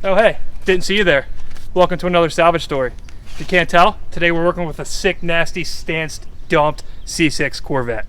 Oh hey, didn't see you there. Welcome to another salvage story. If you can't tell, today we're working with a sick, nasty, stanced, dumped C6 Corvette.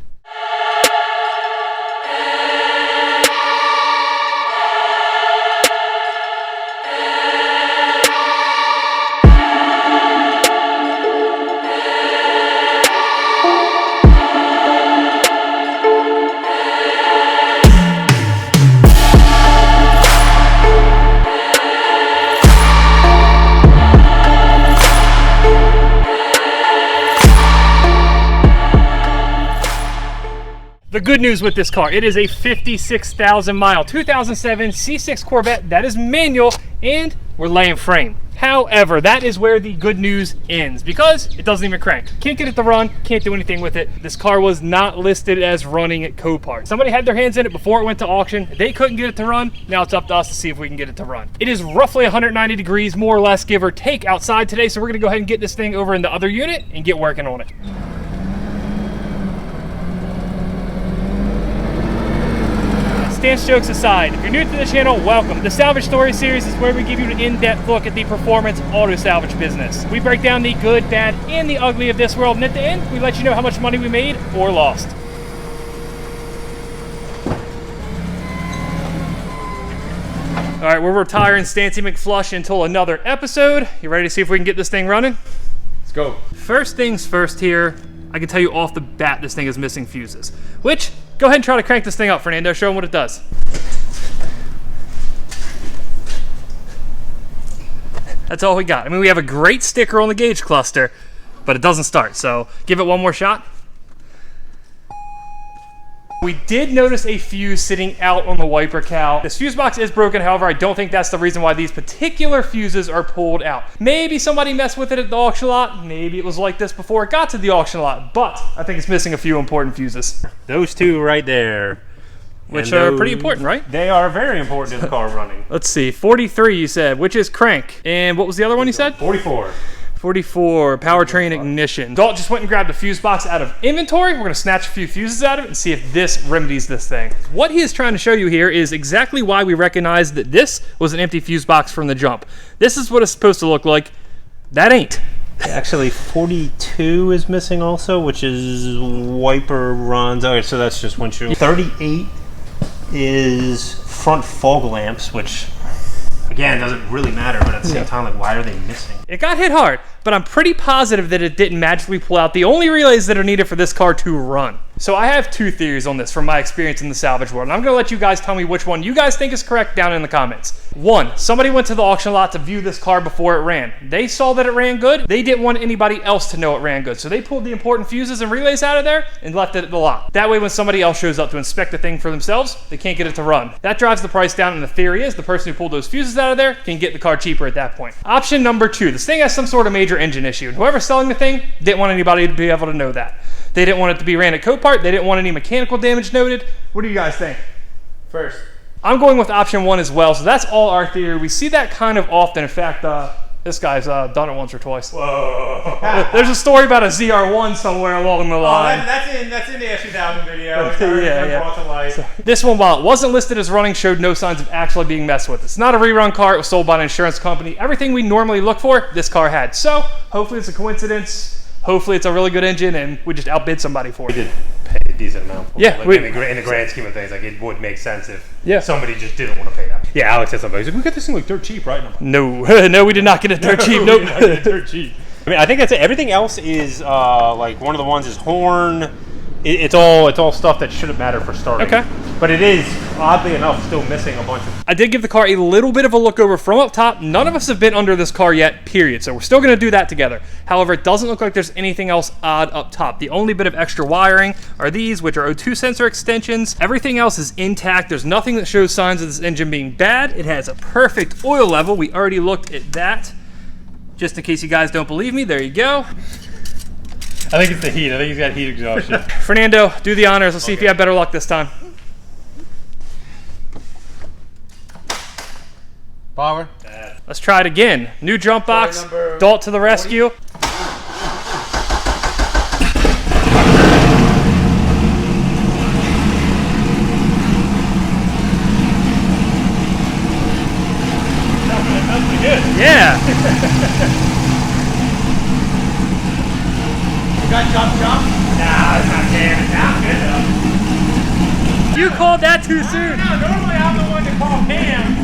The good news with this car, it is a 56,000 mile 2007 C6 Corvette that is manual, and we're laying frame. However, that is where the good news ends because it doesn't even crank. Can't get it to run, can't do anything with it. This car was not listed as running at Copart. Somebody had their hands in it before it went to auction. They couldn't get it to run. Now it's up to us to see if we can get it to run. It is roughly 190 degrees, more or less, give or take, outside today. So we're gonna go ahead and get this thing over in the other unit and get working on it. Stance jokes aside, if you're new to the channel, welcome. The Salvage Story series is where we give you an in-depth look at the performance auto salvage business. We break down the good, bad, and the ugly of this world, and at the end, we let you know how much money we made or lost. All right, we're retiring Stancy McFlush until another episode. You ready to see if we can get this thing running? Let's go. First things first here, I can tell you off the bat this thing is missing fuses, which, go ahead and try to crank this thing up, Fernando. Show them what it does. That's all we got. I mean, we have a great sticker on the gauge cluster, but it doesn't start, so give it one more shot. We did notice a fuse sitting out on the wiper cowl. This fuse box is broken, however, I don't think that's the reason why these particular fuses are pulled out. Maybe somebody messed with it at the auction lot. Maybe it was like this before it got to the auction lot, but I think it's missing a few important fuses. Those two right there. Which are pretty important, right? They are very important to the car running. Let's see, 43 you said, which is crank. And what was the other one you said? 44. 44, powertrain ignition. Dalt just went and grabbed the fuse box out of inventory. We're gonna snatch a few fuses out of it and see if this remedies this thing. What he is trying to show you here is exactly why we recognized that this was an empty fuse box from the jump. This is what it's supposed to look like. That ain't. Actually, 42 is missing also, which is wiper runs. Okay, so that's just windshield. 38 is front fog lamps, which again doesn't really matter, but at the same time, like, why are they missing? It got hit hard, but I'm pretty positive that it didn't magically pull out the only relays that are needed for this car to run. So I have two theories on this from my experience in the salvage world, and I'm gonna let you guys tell me which one you guys think is correct down in the comments. One, somebody went to the auction lot to view this car before it ran. They saw that it ran good. They didn't want anybody else to know it ran good, so they pulled the important fuses and relays out of there and left it at the lot. That way, when somebody else shows up to inspect the thing for themselves, they can't get it to run. That drives the price down, and the theory is the person who pulled those fuses out of there can get the car cheaper at that point. Option number two, this thing has some sort of major engine issue, and whoever's selling the thing didn't want anybody to be able to know that. They didn't want it to be ran at Copart. They didn't want any mechanical damage noted. What do you guys think? First. I'm going with option one as well, so that's all our theory. We see that kind of often. In fact, this guy's done it once or twice. Whoa. There's a story about a ZR1 somewhere along the line. That's in the S2000 video. Yeah. So, this one, while it wasn't listed as running, showed no signs of actually being messed with. It's not a rerun car. It was sold by an insurance company. Everything we normally look for, this car had. So hopefully it's a coincidence. Hopefully it's a really good engine, and we just outbid somebody for it. We did pay a decent amount for it. Like, in the grand scheme of things, like, it would make sense if somebody just didn't want to pay that. Yeah, Alex said something. He's like, we got this thing like dirt cheap, right? No, no, we did not get it dirt cheap. Nope. We did not get it dirt cheap. I mean, I think that's it. Everything else is like, one of the ones is horn. It's all stuff that shouldn't matter for starting. Okay. But it is, oddly enough, still missing a bunch of... I did give the car a little bit of a look over from up top. None of us have been under this car yet, period. So we're still going to do that together. However, it doesn't look like there's anything else odd up top. The only bit of extra wiring are these, which are O2 sensor extensions. Everything else is intact. There's nothing that shows signs of this engine being bad. It has a perfect oil level. We already looked at that. Just in case you guys don't believe me, there you go. I think it's the heat. I think he's got heat exhaustion. Fernando, do the honors. Let's see if you have better luck this time. Power. Let's try it again. New jump box. Dalt to the rescue. You got jump? Nah, it's not jamming. Sounds good though. You called that too soon. No, normally I'm the one to call Cam.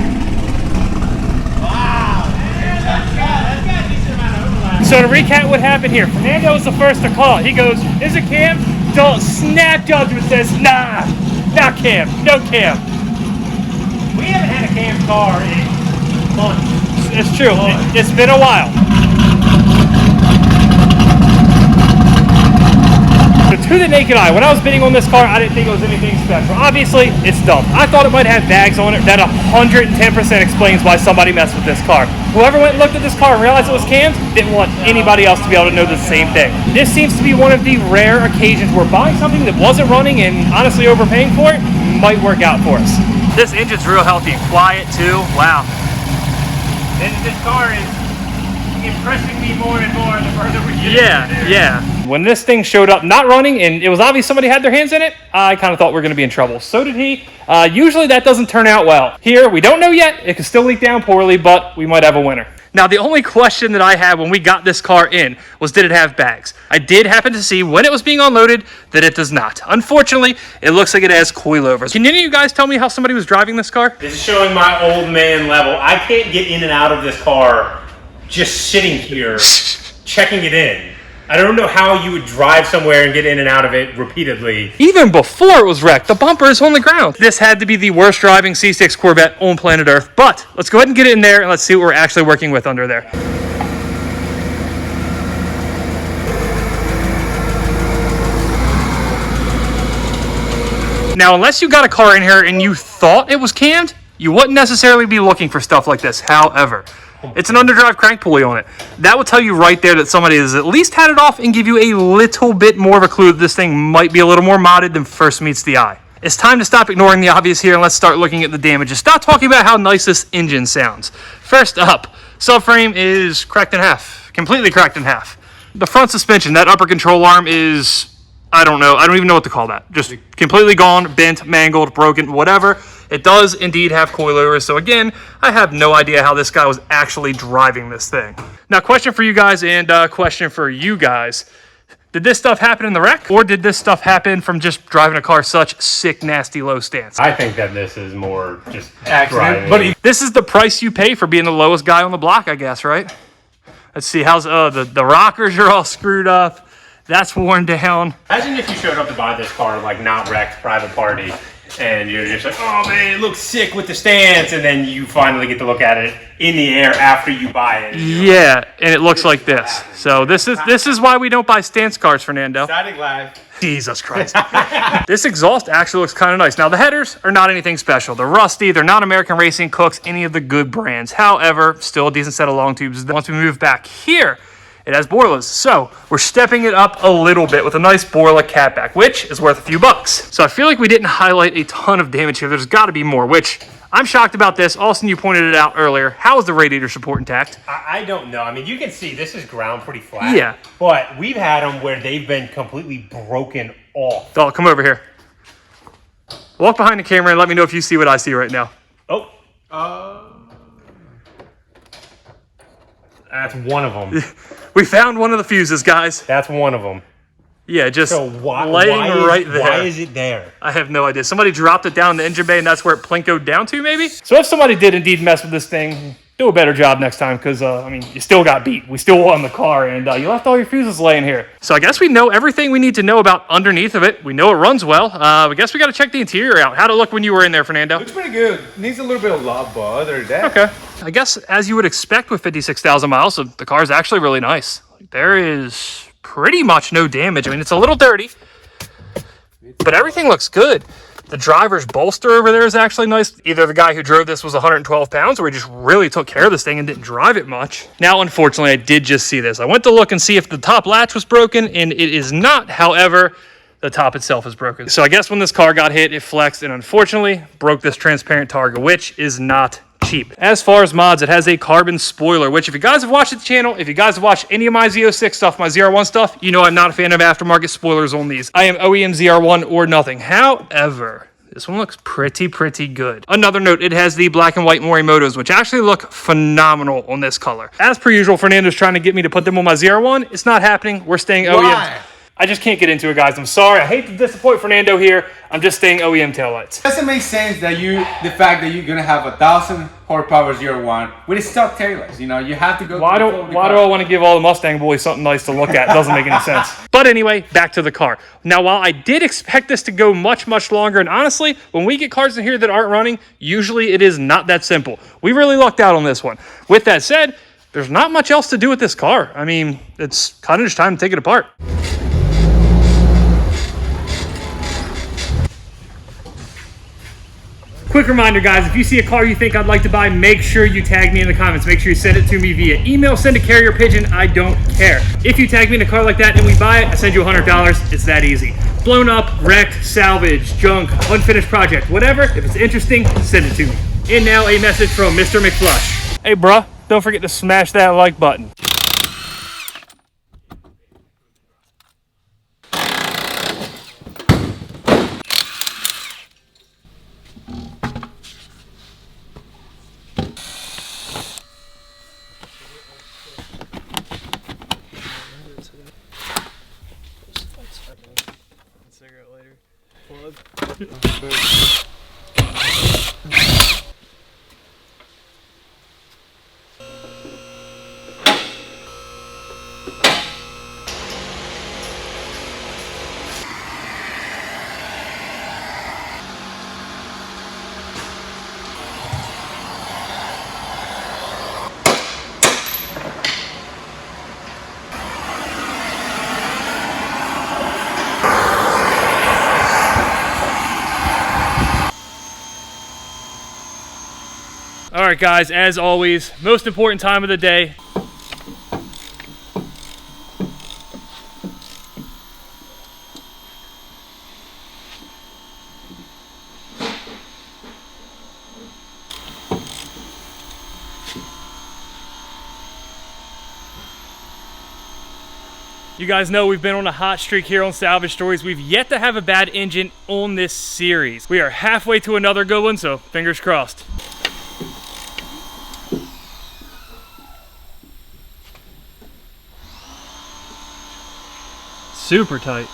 Wow. That's got a decent amount of overlap. So to recap what happened here, Fernando was the first to call. He goes, is it Cam? Don't snap judgment says, nah, not Cam, no Cam. We haven't had a Cam car in months. It's true, it's been a while. So to the naked eye, when I was bidding on this car, I didn't think it was anything special. Obviously, it's dumb. I thought it might have bags on it. That 110% explains why somebody messed with this car. Whoever went and looked at this car and realized it was Cam's didn't want anybody else to be able to know the same thing. This seems to be one of the rare occasions where buying something that wasn't running and honestly overpaying for it might work out for us. This engine's real healthy and quiet too. Wow. This car is impressing me more and more the further we get. Yeah. When this thing showed up not running and it was obvious somebody had their hands in it, I kind of thought we were going to be in trouble. So did he. Usually that doesn't turn out well. Here, we don't know yet. It could still leak down poorly, but we might have a winner. Now, the only question that I had when we got this car in was, did it have bags? I did happen to see when it was being unloaded that it does not. Unfortunately, it looks like it has coilovers. Can any of you guys tell me how somebody was driving this car? This is showing my old man level. I can't get in and out of this car just sitting here checking it in. I don't know how you would drive somewhere and get in and out of it repeatedly. Even before it was wrecked, the bumper is on the ground. This had to be the worst driving C6 Corvette on planet Earth, but let's go ahead and get it in there and let's see what we're actually working with under there. Now, unless you got a car in here and you thought it was cammed, you wouldn't necessarily be looking for stuff like this. However, it's an underdrive crank pulley on it. That will tell you right there that somebody has at least had it off and give you a little bit more of a clue that this thing might be a little more modded than first meets the eye. It's time to stop ignoring the obvious here and let's start looking at the damages. Stop talking about how nice this engine sounds. First up, subframe is cracked in half, completely cracked in half. The front suspension, that upper control arm is, I don't know, I don't even know what to call that. Just completely gone, bent, mangled, broken, whatever. It does indeed have coilovers, so again, I have no idea how this guy was actually driving this thing. Now, question for you guys and question for you guys. Did this stuff happen in the wreck, or did this stuff happen from just driving a car such sick, nasty, low stance? I think that this is more just accident. But this is the price you pay for being the lowest guy on the block, I guess, right? Let's see, how's the rockers are all screwed up. That's worn down. Imagine if you showed up to buy this car, like not wrecked, private party, and you're just like, oh man, it looks sick with the stance, and then you finally get to look at it in the air after you buy it. Yeah, and it looks like this. So this is why we don't buy stance cars, Fernando. Exciting live. Jesus Christ. This exhaust actually looks kind of nice. Now, the headers are not anything special. They're rusty. They're not American Racing, Cooks, any of the good brands. However, still a decent set of long tubes. Once we move back here, it has Borlas. So we're stepping it up a little bit with a nice Borla catback, which is worth a few bucks. So I feel like we didn't highlight a ton of damage here. There's got to be more, which I'm shocked about this. Austin, you pointed it out earlier. How is the radiator support intact? I don't know. I mean, you can see this is ground pretty flat. Yeah. But we've had them where they've been completely broken off. Oh, come over here. Walk behind the camera and let me know if you see what I see right now. Oh. That's one of them. We found one of the fuses, guys. That's one of them. Yeah, just so right there. Why is it there? I have no idea. Somebody dropped it down in the engine bay, and that's where it plinkoed down to, maybe? So if somebody did indeed mess with this thing, do a better job next time, because, I mean, you still got beat. We still won the car, and you left all your fuses laying here. So I guess we know everything we need to know about underneath of it. We know it runs well. I guess we got to check the interior out. How'd it look when you were in there, Fernando? Looks pretty good. Needs a little bit of love, but other than that. Okay. I guess, as you would expect with 56,000 miles, the car is actually really nice. There is pretty much no damage. I mean, it's a little dirty, but everything looks good. The driver's bolster over there is actually nice. Either the guy who drove this was 112 pounds or he just really took care of this thing and didn't drive it much. Now, unfortunately, I did just see this. I went to look and see if the top latch was broken, and it is not. However, the top itself is broken. So I guess when this car got hit, it flexed and unfortunately broke this transparent targa, which is not cheap. As far as mods, it has a carbon spoiler, which if you guys have watched the channel, if you guys have watched any of my Z06 stuff, my ZR1 stuff, you know I'm not a fan of aftermarket spoilers on these. I am OEM ZR1 or nothing. However, This one looks pretty good. Another note, it has the black and white Morimotos, which actually look phenomenal on this color. As per usual, Fernando's trying to get me to put them on my 01. It's not happening. We're staying OEM. Why? I just can't get into it, guys. I'm sorry. I hate to disappoint Fernando here. I'm just staying OEM taillights. Doesn't make sense that the fact that you're gonna have 1,000 horsepower 01 with stock taillights. You know, you have to go. Why do I want to give all the Mustang boys something nice to look at? It doesn't make any sense. But anyway, back to the car. Now, while I did expect this to go much longer, and honestly, when we get cars in here that aren't running, usually it is not that simple. We really lucked out on this one. With that said, there's not much else to do with this car. I mean, it's kind of just time to take it apart. Quick reminder, guys, if you see a car you think I'd like to buy, make sure you tag me in the comments. Make sure you send it to me via email, send a carrier pigeon, I don't care. If you tag me in a car like that and we buy it, I send you $100. It's that easy. Blown up, wrecked, salvage, junk, unfinished project, whatever. If it's interesting, send it to me. And now a message from Mr. McFlush. Hey, bruh, don't forget to smash that like button. Cigarette later. Plug. All right, guys, as always, most important time of the day. You guys know we've been on a hot streak here on Salvage Stories. We've yet to have a bad engine on this series. We are halfway to another good one, so fingers crossed. Super tight.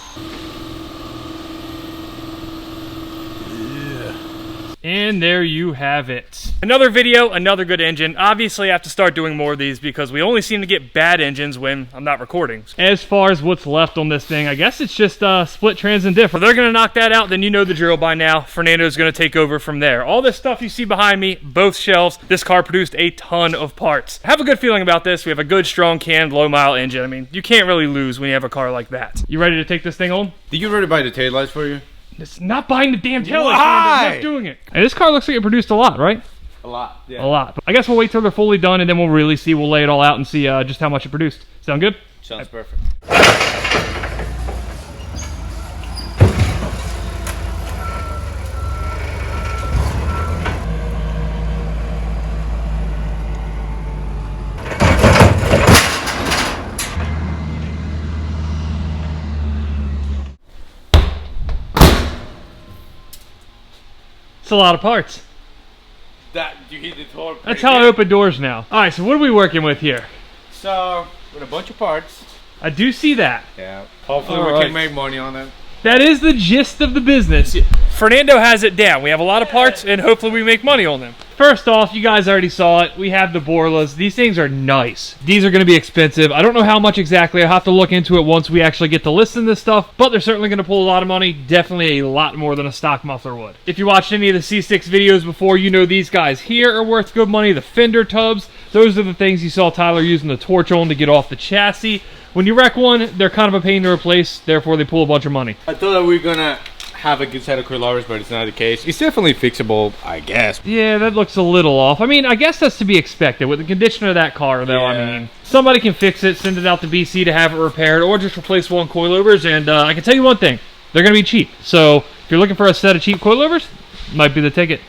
And there you have it. Another video, another good engine. Obviously, I have to start doing more of these because we only seem to get bad engines when I'm not recording. As far as what's left on this thing, I guess it's just split trans and diff. If they're going to knock that out, then you know the drill by now. Fernando's going to take over from there. All this stuff you see behind me, both shelves, this car produced a ton of parts. I have a good feeling about this. We have a good, strong, canned, low-mile engine. I mean, you can't really lose when you have a car like that. You ready to take this thing on? Did you already buy the taillights for you? It's not buying the damn taillights, I'm not doing it. And this car looks like it produced a lot, right? A lot, yeah. A lot. But I guess we'll wait till they're fully done and then we'll really see. We'll lay it all out and see just how much it produced. Sound good? Sounds perfect. It's a lot of parts. You hit the door. That's how I open doors now. All right, so what are we working with here? So, with a bunch of parts. I do see that. Yeah. Hopefully we can make money on them. That is the gist of the business. Fernando has it down. We have a lot of parts, and hopefully we make money on them. First off, you guys already saw it. We have the Borlas. These things are nice. These are going to be expensive. I don't know how much exactly. I'll have to look into it once we actually get to listen to this stuff, but they're certainly going to pull a lot of money. Definitely a lot more than a stock muffler would. If you watched any of the C6 videos before, you know these guys here are worth good money. The fender tubs, those are the things you saw Tyler using the torch on to get off the chassis. When you wreck one, they're kind of a pain to replace, therefore they pull a bunch of money. I thought that we were gonna have a good set of coilovers, but it's not the case. It's definitely fixable, I guess. Yeah, that looks a little off. I mean, I guess that's to be expected. With the condition of that car, though, Yeah. I mean, somebody can fix it, send it out to BC to have it repaired, or just replace one coilovers, and I can tell you one thing. They're going to be cheap. So, if you're looking for a set of cheap coilovers, might be the ticket.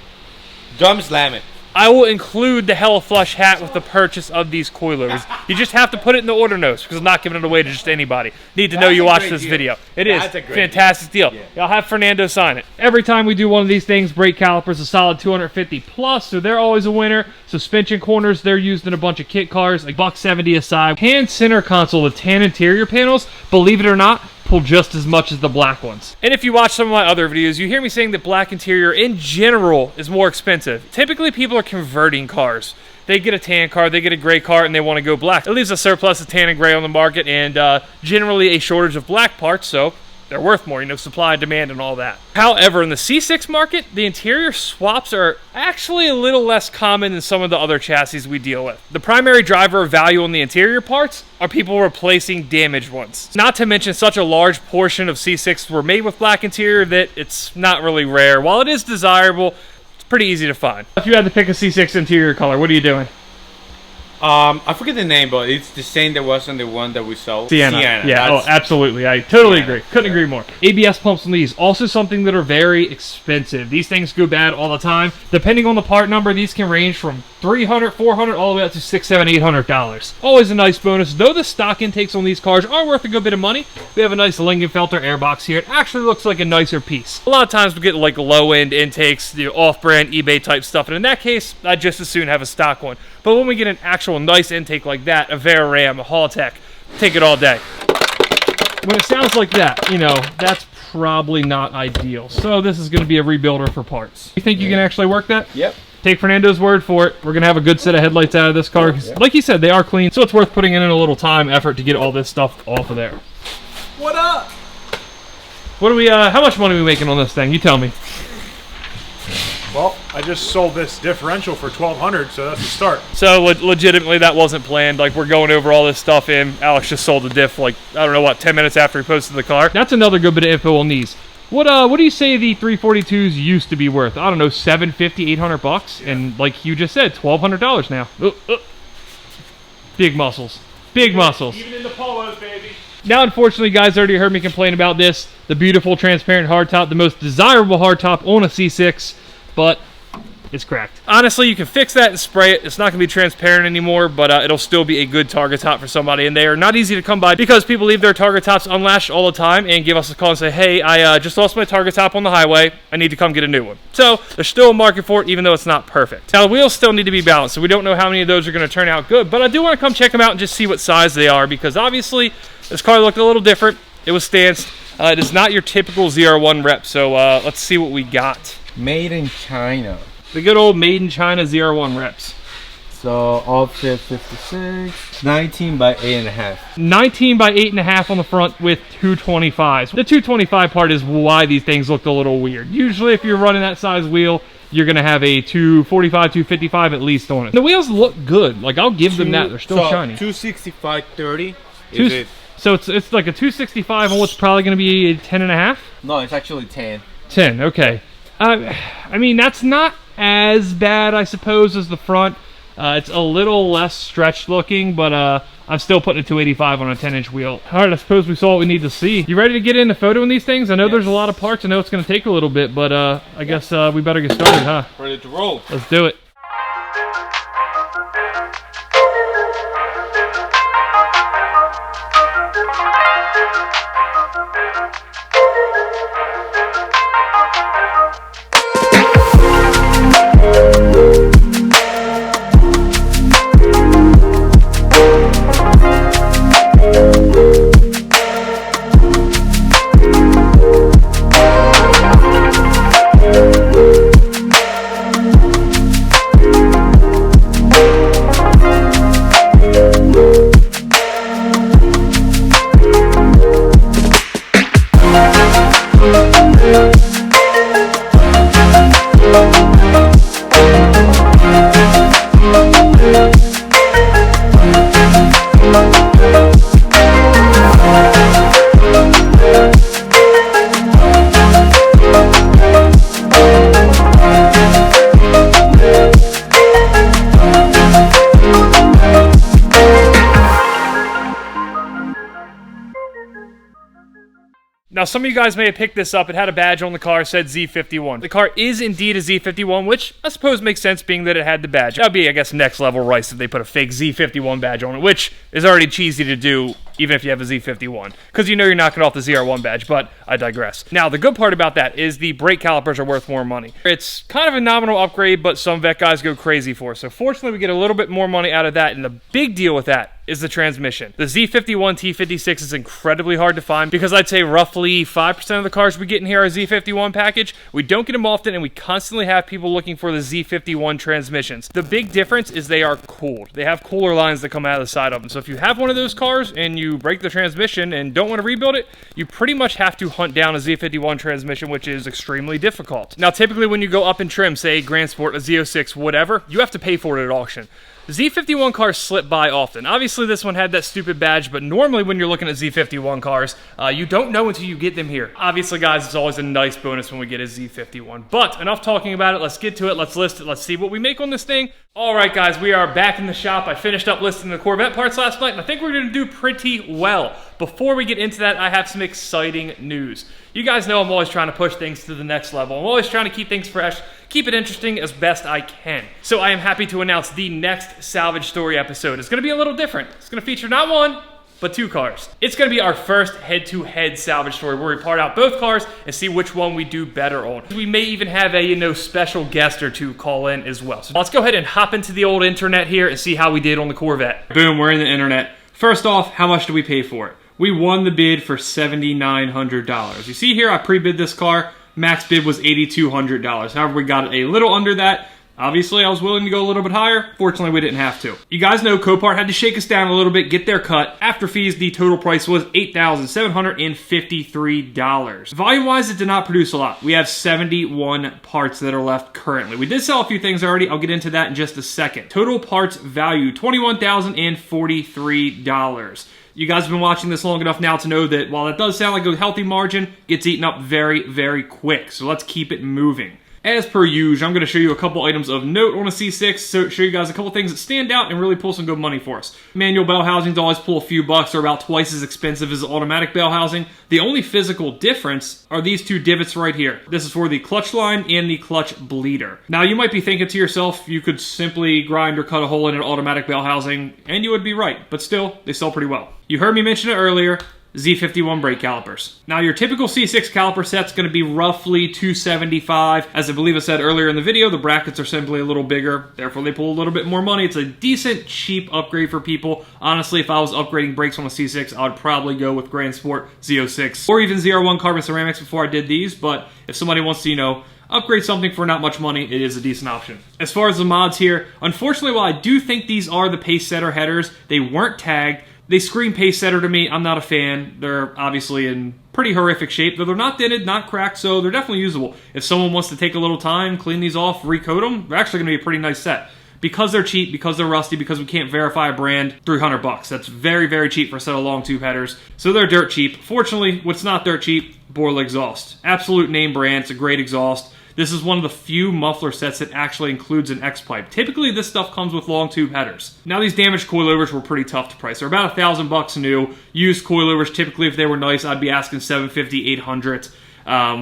Drum slam it. I will include the Hella Flush hat with the purchase of these coilers. You just have to put it in the order notes because I'm not giving it away to just anybody. Need to know you watched this video. It is a fantastic deal. I'll have Fernando sign it. Every time we do one of these things, brake calipers a solid 250 plus, so they're always a winner. Suspension corners, they're used in a bunch of kit cars, like $170 a side. Hand center console, the tan interior panels, believe it or not, pull just as much as the black ones. And if you watch some of my other videos, you hear me saying that black interior in general is more expensive. Typically people are converting cars. They get a tan car, they get a gray car, and they want to go black. It leaves a surplus of tan and gray on the market, and generally a shortage of black parts, so they're worth more, you know, supply and demand and all that. However, in the C6 market, the interior swaps are actually a little less common than some of the other chassis we deal with. The primary driver of value on the interior parts are people replacing damaged ones. Not to mention such a large portion of C6 were made with black interior that it's not really rare. While it is desirable, it's pretty easy to find. If you had to pick a C6 interior color, what are you doing? I forget the name, but it's the same that was on the one that we sold. Sienna. Yeah, oh, absolutely. I totally agree. Couldn't agree more. ABS pumps on these, also something that are very expensive. These things go bad all the time. Depending on the part number, these can range from $300, $400, all the way up to $600, $700, $800. Always a nice bonus. Though the stock intakes on these cars are worth a good bit of money, we have a nice Lingenfelter airbox here. It actually looks like a nicer piece. A lot of times we get like low-end intakes, the off-brand eBay type stuff, and in that case, I'd just as soon have a stock one. But when we get an actual nice intake like that, a Veraram, a Haltech, take it all day. When it sounds like that, you know, that's probably not ideal. So this is going to be a rebuilder for parts. You think you can actually work that? Yep. Take Fernando's word for it. We're going to have a good set of headlights out of this car. Like you said, they are clean, so it's worth putting in a little time, effort to get all this stuff off of there. What up? What do we, how much money are we making on this thing? You tell me. Well, I just sold this differential for $1,200, so that's a start. So legitimately, that wasn't planned. Like, we're going over all this stuff in. Alex just sold the diff, like, I don't know what, 10 minutes after he posted the car. That's another good bit of info on these. What do you say the 342s used to be worth? I don't know, $750, $800? Yeah. And like you just said, $1,200 now. Big muscles. Big muscles. Even in the polos, baby. Now, unfortunately, guys already heard me complain about this. The beautiful, transparent hardtop, the most desirable hardtop on a C6. But it's cracked. Honestly, you can fix that and spray it. It's not going to be transparent anymore, but it'll still be a good target top for somebody. And they are not easy to come by because people leave their target tops unlatched all the time and give us a call and say, hey, I just lost my target top on the highway. I need to come get a new one. So there's still a market for it, even though it's not perfect. Now, the wheels still need to be balanced, so we don't know how many of those are going to turn out good, but I do want to come check them out and just see what size they are because obviously this car looked a little different. It was stanced. It is not your typical ZR1 rep, so let's see what we got. Made in China. The good old made in China ZR1 reps. So offset 56, 19 by 8.5. 19 by 8.5 on the front with 225s. The 225 part is why these things looked a little weird. Usually if you're running that size wheel, you're going to have a 245, 255 at least on it. The wheels look good. Like, I'll give them that. They're still shiny. 265, 30. So it's like a 265 on what's probably going to be a 10.5? No, it's actually 10. 10, okay. I mean, that's not as bad, I suppose, as the front. It's a little less stretched looking, but I'm still putting a 285 on a 10-inch wheel. All right, I suppose we saw what we need to see. You ready to get into photoing these things? I know there's a lot of parts. I know it's going to take a little bit, but I guess we better get started, huh? Ready to roll. Let's do it. Now, some of you guys may have picked this up. It had a badge on the car, said Z51. The car is indeed a Z51, which I suppose makes sense being that it had the badge. That would be, I guess, next level rice if they put a fake Z51 badge on it, which is already cheesy to do even if you have a Z51, because you know you're knocking off the ZR1 badge, but I digress. Now, the good part about that is the brake calipers are worth more money. It's kind of a nominal upgrade, but some vet guys go crazy for. So fortunately, we get a little bit more money out of that, and the big deal with that is the transmission. The Z51 T56 is incredibly hard to find because I'd say roughly 5% of the cars we get in here are Z51 package. We don't get them often, and we constantly have people looking for the Z51 transmissions. The big difference is they are cooled. They have cooler lines that come out of the side of them. So if you have one of those cars and you break the transmission and don't want to rebuild it, you pretty much have to hunt down a Z51 transmission, which is extremely difficult. Now, typically when you go up in trim, say Grand Sport, a Z06, whatever, you have to pay for it at auction. Z51 cars slip by often. Obviously, this one had that stupid badge, but normally when you're looking at Z51 cars, you don't know until you get them here. Obviously, guys, it's always a nice bonus when we get a Z51. But enough talking about it. Let's get to it. Let's list it. Let's see what we make on this thing. All right, guys, we are back in the shop. I finished up listing the Corvette parts last night, and I think we're going to do pretty well. Before we get into that, I have some exciting news. You guys know I'm always trying to push things to the next level. I'm always trying to keep things fresh, keep it interesting as best I can. So I am happy to announce the next Salvage Story episode. It's going to be a little different. It's going to feature not one, but two cars. It's going to be our first head-to-head salvage story where we part out both cars and see which one we do better on. We may even have a, special guest or two call in as well. So let's go ahead and hop into the old internet here and see how we did on the Corvette. Boom, we're in the internet. First off, how much do we pay for it? We won the bid for $7,900. You see here, I pre-bid this car. Max bid was $8,200. However, we got a little under that. Obviously, I was willing to go a little bit higher. Fortunately, we didn't have to. You guys know Copart had to shake us down a little bit, get their cut. After fees, the total price was $8,753. Volume-wise, it did not produce a lot. We have 71 parts that are left currently. We did sell a few things already. I'll get into that in just a second. Total parts value, $21,043. You guys have been watching this long enough now to know that while that does sound like a healthy margin, it gets eaten up very, very quick. So let's keep it moving. As per usual, I'm going to show you a couple items of note on a C6, so show you guys a couple things that stand out and really pull some good money for us. Manual bell housings always pull a few bucks, or about twice as expensive as automatic bell housing. The only physical difference are these two divots right here. This is for the clutch line and the clutch bleeder. Now, you might be thinking to yourself, you could simply grind or cut a hole in an automatic bell housing, and you would be right, but still, they sell pretty well. You heard me mention it earlier. Z51 brake calipers. Now, your typical C6 caliper set's going to be roughly $275. As I believe I said earlier in the video, the brackets are simply a little bigger, therefore they pull a little bit more money. It's a decent, cheap upgrade for people. Honestly, if I was upgrading brakes on a C6, I would probably go with Grand Sport Z06 or even ZR1 carbon ceramics before I did these, but if somebody wants to, upgrade something for not much money, it is a decent option. As far as the mods here, unfortunately, while I do think these are the pace setter headers, they weren't tagged. They scream pace setter to me. I'm not a fan. They're obviously in pretty horrific shape, though they're not dented, not cracked, so they're definitely usable. If someone wants to take a little time, clean these off, recoat them, they're actually going to be a pretty nice set. Because they're cheap, because they're rusty, because we can't verify a brand, $300. That's very, very cheap for a set of long tube headers. So they're dirt cheap. Fortunately, what's not dirt cheap? Borla exhaust. Absolute name brand. It's a great exhaust. This is one of the few muffler sets that actually includes an X-pipe. Typically, this stuff comes with long tube headers. Now, these damaged coilovers were pretty tough to price. They're about $1,000 new. Used coilovers, typically, if they were nice, I'd be asking $750, $800.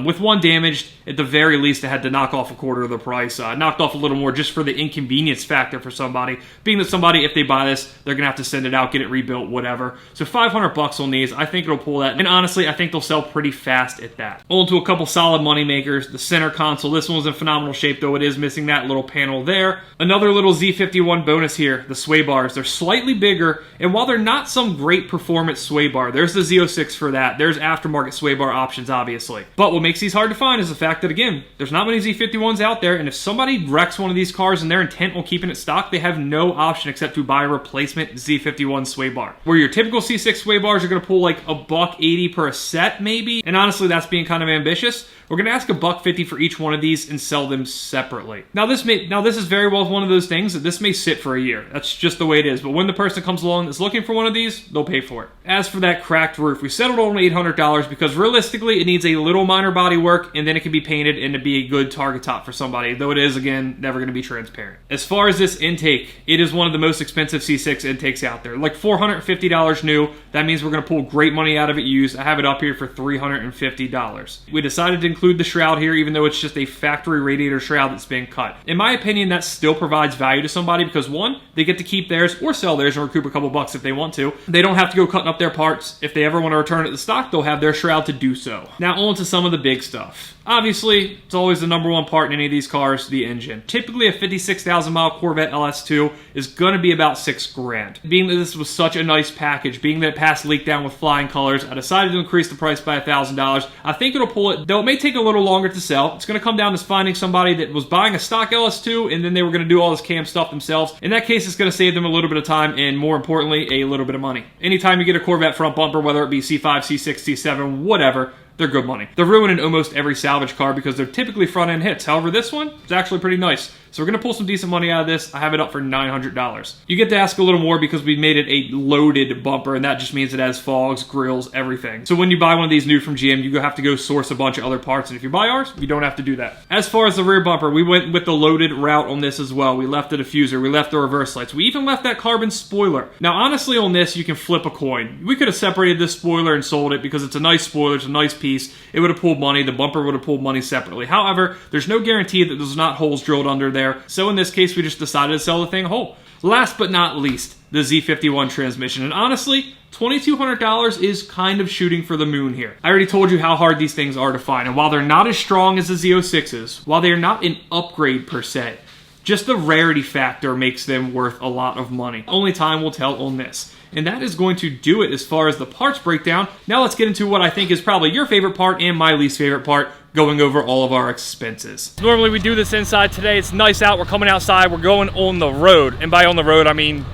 With one damaged, at the very least, I had to knock off a quarter of the price. Knocked off a little more just for the inconvenience factor for somebody. Being that somebody, if they buy this, they're going to have to send it out, get it rebuilt, whatever. So $500 on these. I think it'll pull that. And honestly, I think they'll sell pretty fast at that. On to a couple solid money makers. The center console. This one's in phenomenal shape, though it is missing that little panel there. Another little Z51 bonus here. The sway bars. They're slightly bigger. And while they're not some great performance sway bar, there's the Z06 for that. There's aftermarket sway bar options, obviously. But what makes these hard to find is the fact that, again, there's not many Z51s out there, and if somebody wrecks one of these cars and they're intent on keeping it stock, they have no option except to buy a replacement Z51 sway bar. Where your typical C6 sway bars are going to pull like $180 per set, maybe, and honestly, that's being kind of ambitious. We're going to ask $150 for each one of these and sell them separately. Now, this is very well one of those things that this may sit for a year. That's just the way it is. But when the person comes along that's looking for one of these, they'll pay for it. As for that cracked roof, we settled on $800 because realistically, it needs a little minor body work, and then it can be painted and to be a good target top for somebody, though it is, again, never going to be transparent. As far as this intake, it is one of the most expensive C6 intakes out there. Like $450 new. That means we're going to pull great money out of it used. I have it up here for $350. We decided to include the shroud here, even though it's just a factory radiator shroud that's been cut. In my opinion, that still provides value to somebody because, one, they get to keep theirs or sell theirs and recoup a couple bucks if they want to. They don't have to go cutting up their parts. If they ever want to return it to stock, they'll have their shroud to do so. Now on to some of the big stuff. Obviously, it's always the number one part in any of these cars, the engine. Typically, a 56,000 mile Corvette LS2 is going to be about $6 grand. Being that this was such a nice package, being that it passed leak down with flying colors, I decided to increase the price by $1,000. I think it'll pull it, though it may take a little longer to sell. It's going to come down to finding somebody that was buying a stock LS2 and then they were going to do all this cam stuff themselves. In that case, it's going to save them a little bit of time and, more importantly, a little bit of money. Anytime you get a Corvette front bumper, whether it be C5, C6, C7, whatever, they're good money. They're ruining almost every salvage car because they're typically front-end hits. However, this one is actually pretty nice. So we're going to pull some decent money out of this. I have it up for $900. You get to ask a little more because we made it a loaded bumper, and that just means it has fogs, grills, everything. So when you buy one of these new from GM, you have to go source a bunch of other parts, and if you buy ours, you don't have to do that. As far as the rear bumper, we went with the loaded route on this as well. We left the diffuser, we left the reverse lights, we even left that carbon spoiler. Now, honestly, on this, you can flip a coin. We could have separated this spoiler and sold it because it's a nice spoiler, it's a nice piece. It would have pulled money, the bumper would have pulled money separately. However, there's no guarantee that there's not holes drilled under there, so in this case, we just decided to sell the thing whole. Last but not least, the Z51 transmission. And honestly, $2,200 is kind of shooting for the moon here. I already told you how hard these things are to find, and while they're not as strong as the Z06s, while they are not an upgrade per se, just the rarity factor makes them worth a lot of money. Only time will tell on this. And that is going to do it as far as the parts breakdown. Now let's get into what I think is probably your favorite part and my least favorite part, going over all of our expenses. Normally we do this inside. Today it's nice out, we're coming outside, we're going on the road. And by on the road, I mean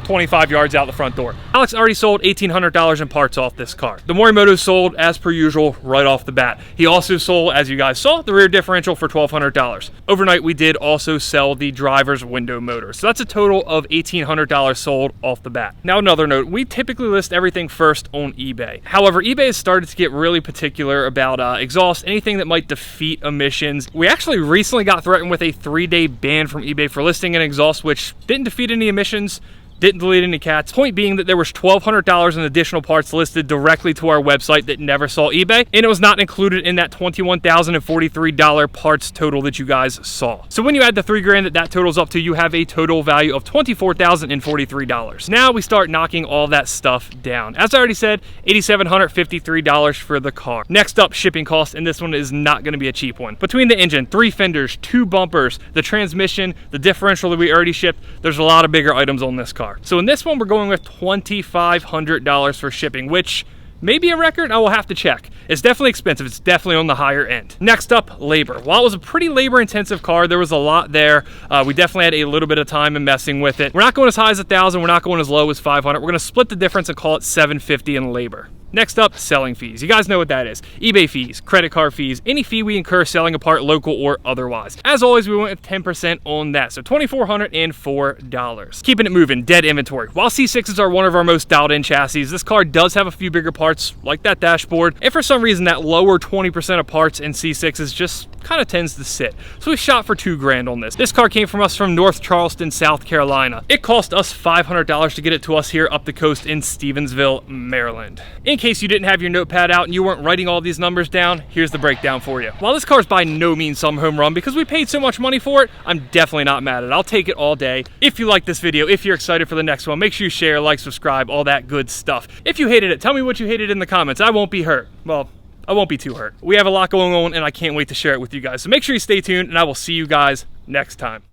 25 yards out the front door. Alex already sold $1,800 in parts off this car. The Morimoto sold, as per usual, right off the bat. He also sold, as you guys saw, the rear differential for $1,200. Overnight, we did also sell the driver's window motor. So that's a total of $1,800 sold off the bat. Now, another note, we typically list everything first on eBay. However, eBay has started to get really particular about exhaust, anything that might defeat emissions. We actually recently got threatened with a 3-day ban from eBay for listing an exhaust which didn't defeat any emissions, didn't delete any cats. Point being that there was $1,200 in additional parts listed directly to our website that never saw eBay, and it was not included in that $21,043 parts total that you guys saw. So when you add the $3 grand that totals up to, you have a total value of $24,043. Now we start knocking all that stuff down. As I already said, $8,753 for the car. Next up, shipping costs, and this one is not going to be a cheap one. Between the engine, 3 fenders, 2 bumpers, the transmission, the differential that we already shipped, there's a lot of bigger items on this car. So in this one, we're going with $2,500 for shipping, which may be a record. I will have to check. It's definitely expensive. It's definitely on the higher end. Next up, labor. While it was a pretty labor-intensive car, there was a lot there. We definitely had a little bit of time in messing with it. We're not going as high as $1,000. We're not going as low as $500. We're going to split the difference and call it $750 in labor. Next up, selling fees. You guys know what that is. eBay fees, credit card fees, any fee we incur selling a part local or otherwise. As always, we went with 10% on that, so $2,404. Keeping it moving, dead inventory. While C6s are one of our most dialed in chassis, this car does have a few bigger parts, like that dashboard, and for some reason that lower 20% of parts in C6s just kind of tends to sit. So we shot for $2 grand on this. This car came from us from North Charleston, South Carolina. It cost us $500 to get it to us here up the coast in Stevensville, Maryland. In case you didn't have your notepad out and you weren't writing all these numbers down, here's the breakdown for you. While this car is by no means some home run because we paid so much money for it, I'm definitely not mad at it. I'll take it all day. If you like this video, if you're excited for the next one, make sure you share, like, subscribe, all that good stuff. If you hated it, tell me what you hated in the comments. I won't be hurt. Well, I won't be too hurt. We have a lot going on and I can't wait to share it with you guys. So make sure you stay tuned and I will see you guys next time.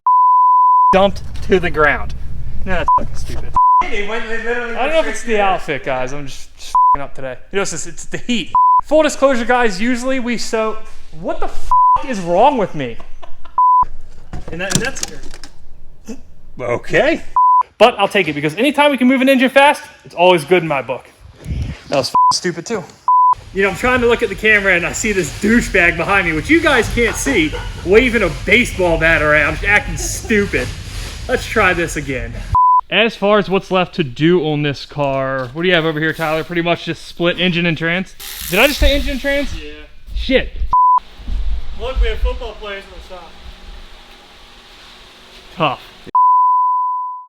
Dumped to the ground. No, that's fucking stupid. I don't know if it's the outfit, guys. I'm just up today. You know, it's the heat. Full disclosure, guys, usually we sew. What the f is wrong with me? And that's Okay. But I'll take it because anytime we can move an engine fast, it's always good in my book. That was stupid too. You know, I'm trying to look at the camera and I see this douchebag behind me, which you guys can't see, waving a baseball bat around, acting stupid. Let's try this again. As far as what's left to do on this car, what do you have over here, Tyler? Pretty much just split engine and trans. Did I just say engine and trans? Yeah. Shit. Look, we have football players in the shop. Tough.